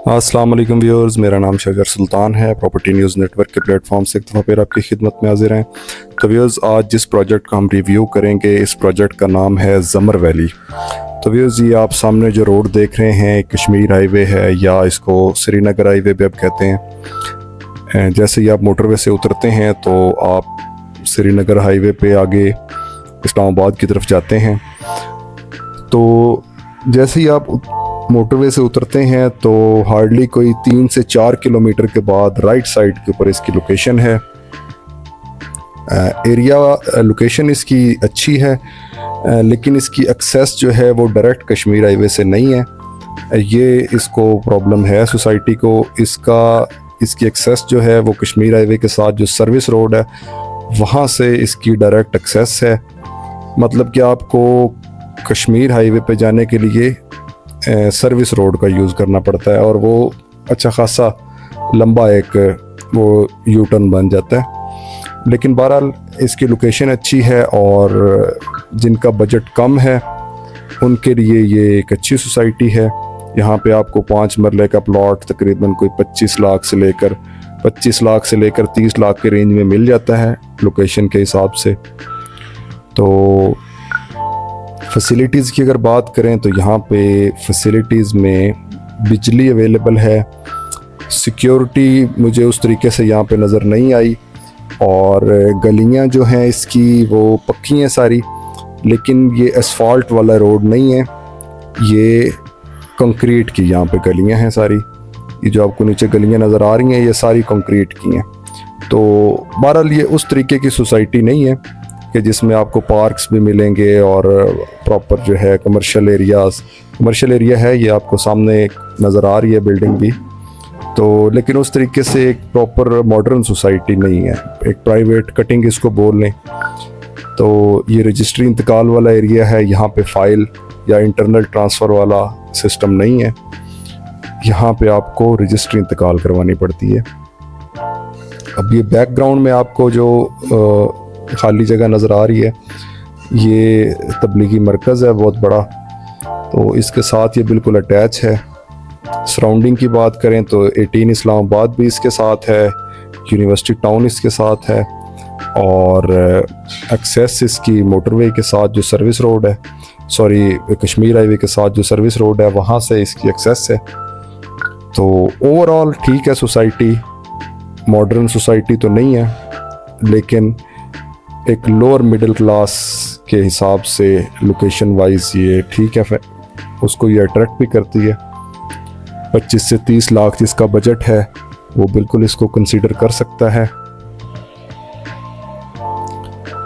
अस्सलाम वालेकुम व्यूअर्स, मेरा नाम शजर सुल्तान है। प्रॉपर्टी न्यूज़ नेटवर्क के प्लेटफॉर्म से एक दफ़ा फिर आपकी खिदमत में हाजिर हैं। तो व्यूअर्स, आज जिस प्रोजेक्ट का हम रिव्यू करेंगे, इस प्रोजेक्ट का नाम है ज़मर वैली। तो व्यूअर्स, ये आप सामने जो रोड देख रहे हैं कश्मीर हाईवे है, या इसको श्रीनगर हाईवे भी आप कहते हैं। जैसे ही आप मोटरवे से उतरते हैं तो आप श्रीनगर हाईवे पे आगे इस्लामाबाद की तरफ जाते हैं। तो जैसे ही आप मोटरवे से उतरते हैं तो हार्डली कोई 3 से 4 किलोमीटर के बाद राइट साइड के ऊपर इसकी लोकेशन है। एरिया लोकेशन इसकी अच्छी है, लेकिन इसकी एक्सेस जो है वो डायरेक्ट कश्मीर हाईवे से नहीं है। ये इसको प्रॉब्लम है सोसाइटी को। इसकी एक्सेस जो है वो कश्मीर हाईवे के साथ जो सर्विस रोड है वहाँ से इसकी डायरेक्ट एक्सेस है। मतलब कि आपको कश्मीर हाईवे पे जाने के लिए सर्विस रोड का यूज़ करना पड़ता है, और वो अच्छा खासा लंबा एक वो यू टर्न बन जाता है। लेकिन बहरहाल इसकी लोकेशन अच्छी है, और जिनका बजट कम है उनके लिए ये एक अच्छी सोसाइटी है। यहाँ पे आपको 5 मरले का प्लॉट तकरीबन कोई 25 लाख से लेकर 30 लाख के रेंज में मिल जाता है लोकेशन के हिसाब से। तो फैसिलिटीज़ की अगर बात करें तो यहाँ पे फैसिलिटीज़ में बिजली अवेलेबल है। सिक्योरिटी मुझे उस तरीके से यहाँ पे नज़र नहीं आई, और गलियाँ जो हैं इसकी वो पक्की हैं सारी, लेकिन ये एसफॉल्ट वाला रोड नहीं है, ये कंक्रीट की यहाँ पे गलियाँ हैं सारी। ये जो आपको नीचे गलियाँ नज़र आ रही हैं ये सारी कंक्रीट की हैं। तो बहरहाल ये उस तरीके की सोसाइटी नहीं है कि जिसमें आपको पार्क्स भी मिलेंगे और प्रॉपर जो है कमर्शियल एरिया है। ये आपको सामने नज़र आ रही है बिल्डिंग भी, तो लेकिन उस तरीके से एक प्रॉपर मॉडर्न सोसाइटी नहीं है, एक प्राइवेट कटिंग इसको बोल लें। तो ये रजिस्ट्री इंतकाल वाला एरिया है, यहाँ पे फ़ाइल या इंटरनल ट्रांसफ़र वाला सिस्टम नहीं है। यहाँ पे आपको रजिस्ट्री इंतकाल करवानी पड़ती है। अब ये बैकग्राउंड में आपको जो खाली जगह नज़र आ रही है, ये तबलीगी मरकज़ है बहुत बड़ा, तो इसके साथ ये बिल्कुल अटैच है। सराउंडिंग की बात करें तो 18 इस्लामाबाद भी इसके साथ है, यूनिवर्सिटी टाउन इसके साथ है, और एक्सेस इसकी मोटरवे के साथ जो सर्विस रोड है, कश्मीर हाईवे के साथ जो सर्विस रोड है वहाँ से इसकी एक्सेस है। तो ओवरऑल ठीक है सोसाइटी, मॉडर्न सोसाइटी तो नहीं है, लेकिन एक लोअर मिडिल क्लास के हिसाब से लोकेशन वाइज ये ठीक है, उसको ये अट्रैक्ट भी करती है। 25 से 30 लाख जिसका बजट है वो बिल्कुल इसको कंसीडर कर सकता है।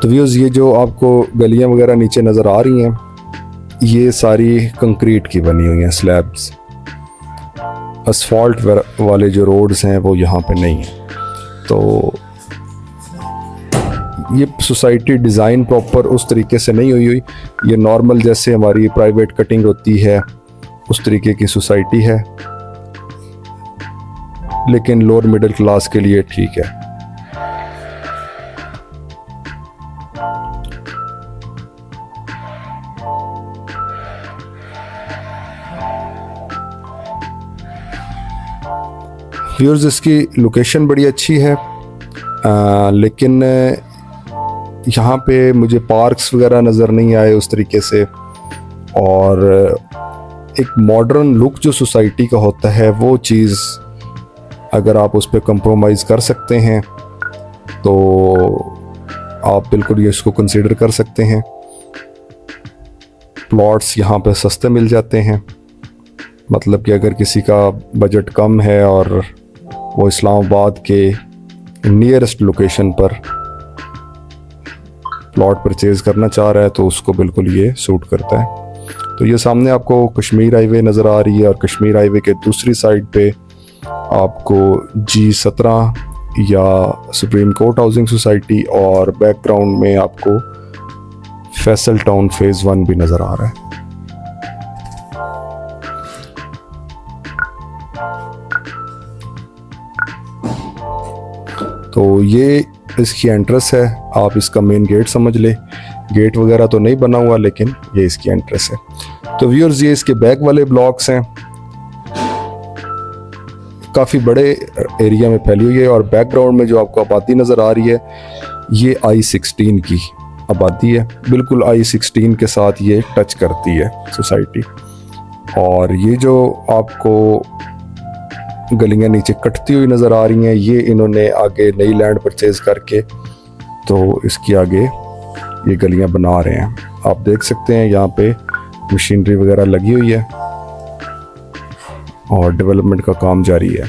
तो व्यूज़, ये जो आपको गलियां वगैरह नीचे नज़र आ रही हैं ये सारी कंक्रीट की बनी हुई हैं स्लैब्स। असफॉल्ट वाले जो रोड्स हैं वो यहाँ पे नहीं हैं। तो ये सोसाइटी डिज़ाइन प्रॉपर उस तरीके से नहीं हुई। ये नॉर्मल जैसे हमारी प्राइवेट कटिंग होती है उस तरीके की सोसाइटी है, लेकिन लोअर मिडिल क्लास के लिए ठीक है। व्यूअर्स, इसकी लोकेशन बड़ी अच्छी है, लेकिन यहाँ पे मुझे पार्क्स वगैरह नज़र नहीं आए उस तरीके से, और एक मॉडर्न लुक जो सोसाइटी का होता है वो चीज़ अगर आप उस पर कंप्रोमाइज़ कर सकते हैं तो आप बिल्कुल ये इसको कंसीडर कर सकते हैं। प्लॉट्स यहाँ पे सस्ते मिल जाते हैं, मतलब कि अगर किसी का बजट कम है और वो इस्लामाबाद के नियरेस्ट लोकेशन पर प्लॉट परचेज़ करना चाह रहा है तो उसको बिल्कुल ये सूट करता है। तो ये सामने आपको कश्मीर हाईवे नज़र आ रही है, और कश्मीर हाईवे के दूसरी साइड पे आपको G17 या सुप्रीम कोर्ट हाउसिंग सोसाइटी, और बैकग्राउंड में आपको फैसल टाउन फेज़ 1 भी नज़र आ रहा है। तो ये इसकी एंट्रेंस है, आप इसका मेन गेट समझ ले। गेट वगैरह तो नहीं बना हुआ, लेकिन ये इसकी एंट्रेंस है। तो व्यूअर्स, ये इसके बैक वाले ब्लॉक्स हैं। काफ़ी बड़े एरिया में फैली हुई है। और बैकग्राउंड में जो आपको आबादी नज़र आ रही है ये I-16 की आबादी है, बिल्कुल I-16 के साथ ये टच करती है सोसाइटी। और ये जो आपको गलियां नीचे कटती हुई नज़र आ रही हैं, ये इन्होंने आगे नई लैंड परचेज़ करके तो इसकी आगे ये गलियां बना रहे हैं। आप देख सकते हैं यहाँ पे मशीनरी वगैरह लगी हुई है और डेवलपमेंट का काम जारी है।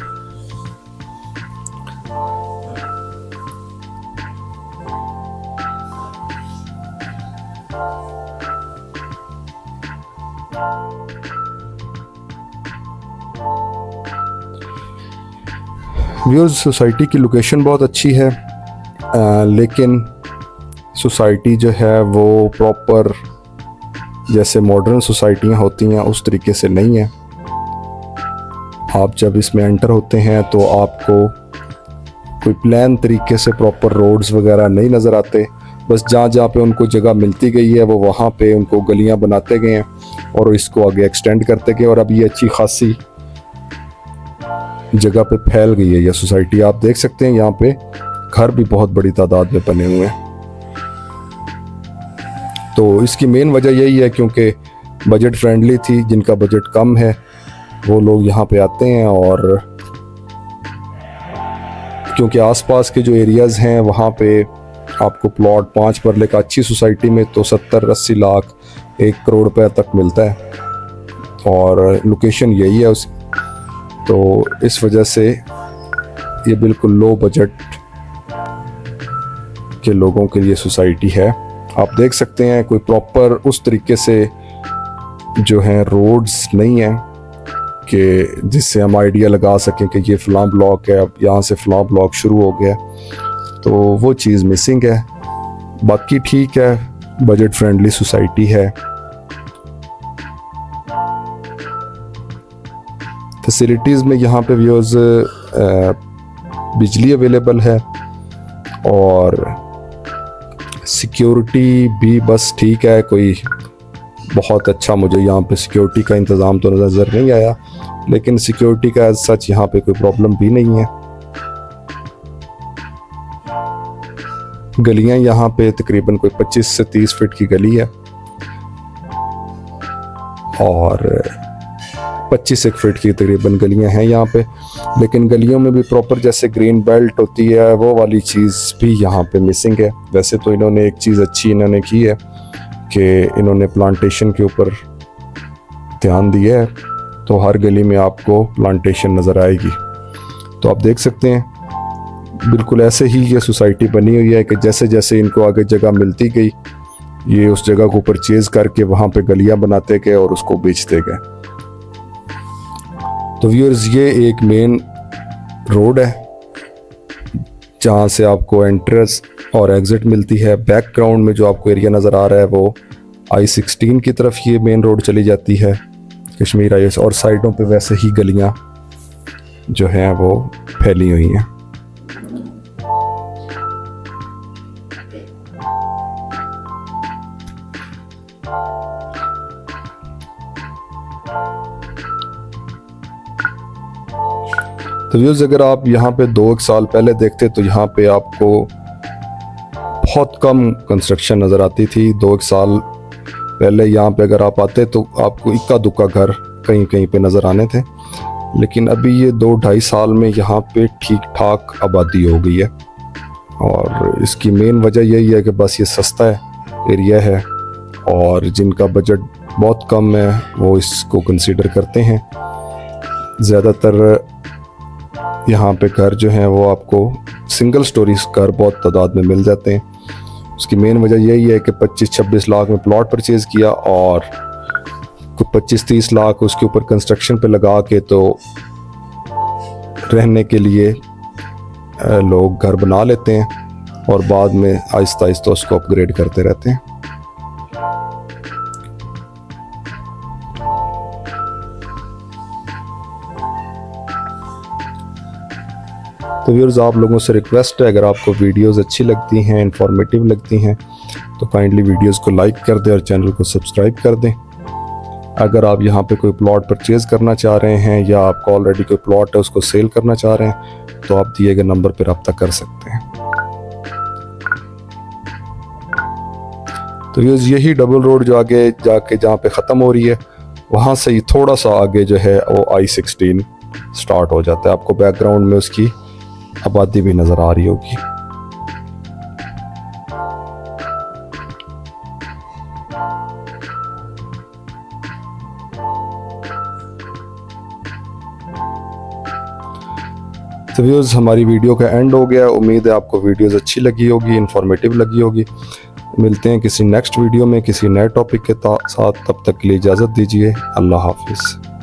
व्यूअर्स, सोसाइटी की लोकेशन बहुत अच्छी है, लेकिन सोसाइटी जो है वो प्रॉपर जैसे मॉडर्न सोसाइटियाँ होती हैं उस तरीके से नहीं है। आप जब इसमें एंटर होते हैं तो आपको कोई प्लान तरीके से प्रॉपर रोड्स वगैरह नहीं नज़र आते। बस जहाँ जहाँ पे उनको जगह मिलती गई है वो वहाँ पे उनको गलियाँ बनाते गए हैं और इसको आगे एक्सटेंड करते गए, और अब ये अच्छी खासी जगह पे फैल गई है यह सोसाइटी। आप देख सकते हैं यहाँ पे घर भी बहुत बड़ी तादाद में बने हुए हैं। तो इसकी मेन वजह यही है क्योंकि बजट फ्रेंडली थी, जिनका बजट कम है वो लोग यहाँ पे आते हैं। और क्योंकि आसपास के जो एरियाज़ हैं वहाँ पे आपको प्लॉट 5 मरले का अच्छी सोसाइटी में तो 70-80 लाख 1 करोड़ रुपए तक मिलता है, और लोकेशन यही है उस, तो इस वजह से ये बिल्कुल लो बजट के लोगों के लिए सोसाइटी है। आप देख सकते हैं कोई प्रॉपर उस तरीके से जो है रोड्स नहीं है कि जिससे हम आइडिया लगा सकें कि ये फ़लाँ ब्लॉक है, अब यहाँ से फ़लाँ ब्लॉक शुरू हो गया, तो वो चीज़ मिसिंग है। बाकी ठीक है, बजट फ्रेंडली सोसाइटी है। फैसिलिटीज़ में यहाँ पे व्यूअर्स बिजली अवेलेबल है और सिक्योरिटी भी बस ठीक है, कोई बहुत अच्छा मुझे यहाँ पे सिक्योरिटी का इंतज़ाम तो नज़र नहीं आया, लेकिन सिक्योरिटी का सच यहाँ पे कोई प्रॉब्लम भी नहीं है। गलियाँ यहाँ पे तकरीबन कोई 25 से 30 फीट की गली है और 25 फीट की तकरीबन गलियां हैं यहाँ पे, लेकिन गलियों में भी प्रॉपर जैसे ग्रीन बेल्ट होती है वो वाली चीज़ भी यहाँ पे मिसिंग है। वैसे तो इन्होंने एक चीज़ अच्छी इन्होंने की है कि इन्होंने प्लांटेशन के ऊपर ध्यान दिया है, तो हर गली में आपको प्लांटेशन नज़र आएगी। तो आप देख सकते हैं बिल्कुल ऐसे ही ये सोसाइटी बनी हुई है कि जैसे जैसे इनको आगे जगह मिलती गई ये उस जगह को परचेज़ करके वहाँ पे गलियाँ बनाते गए और उसको बेचते गए। तो व्यूअर्स, ये एक मेन रोड है जहाँ से आपको एंट्रेंस और एग्ज़िट मिलती है। बैकग्राउंड में जो आपको एरिया नज़र आ रहा है वो I-16 की तरफ ये मेन रोड चली जाती है, कश्मीर हाईवे, और साइडों पे वैसे ही गलियाँ जो हैं वो फैली हुई हैं। तो व्यूअर्स, अगर आप यहाँ पे 2-1 साल पहले देखते तो यहाँ पे आपको बहुत कम कंस्ट्रक्शन नज़र आती थी। 2-1 साल पहले यहाँ पे अगर आप आते तो आपको इक्का दुक्का घर कहीं कहीं पे नज़र आने थे, लेकिन अभी ये 2-2.5 साल में यहाँ पे ठीक ठाक आबादी हो गई है। और इसकी मेन वजह यही है कि बस ये सस्ता एरिया है और जिनका बजट बहुत कम है वो इसको कंसीडर करते हैं। ज़्यादातर यहाँ पे घर जो हैं वो आपको सिंगल स्टोरी घर बहुत तादाद में मिल जाते हैं। उसकी मेन वजह यही है कि 25-26 लाख में प्लॉट परचेज़ किया और 25-30 लाख उसके ऊपर कंस्ट्रक्शन पे लगा के तो रहने के लिए लोग घर बना लेते हैं और बाद में आहिस्ता आहिस्ता उसको अपग्रेड करते रहते हैं। तो व्यूअर्स, आप लोगों से रिक्वेस्ट है, अगर आपको वीडियोस अच्छी लगती हैं, इंफॉर्मेटिव लगती हैं, तो काइंडली वीडियोस को लाइक कर दें और चैनल को सब्सक्राइब कर दें। अगर आप यहाँ पे कोई प्लॉट परचेज़ करना चाह रहे हैं या आपका ऑलरेडी कोई प्लॉट है उसको सेल करना चाह रहे हैं तो आप दिए गए नंबर पर रब्ता कर सकते हैं। तो यही डबल रोड जो आगे जाके जहाँ पे ख़त्म हो रही है वहाँ से ही थोड़ा सा आगे जो है वो I-16 स्टार्ट हो जाता है। आपको बैकग्राउंड में उसकी आबादी भी नज़र आ रही होगी। तो व्यूअर्स हमारी वीडियो का एंड हो गया। उम्मीद है आपको वीडियोस अच्छी लगी होगी, इंफॉर्मेटिव लगी होगी। मिलते हैं किसी नेक्स्ट वीडियो में किसी नए टॉपिक के साथ। तब तक के लिए इजाज़त दीजिए। अल्लाह हाफिज़।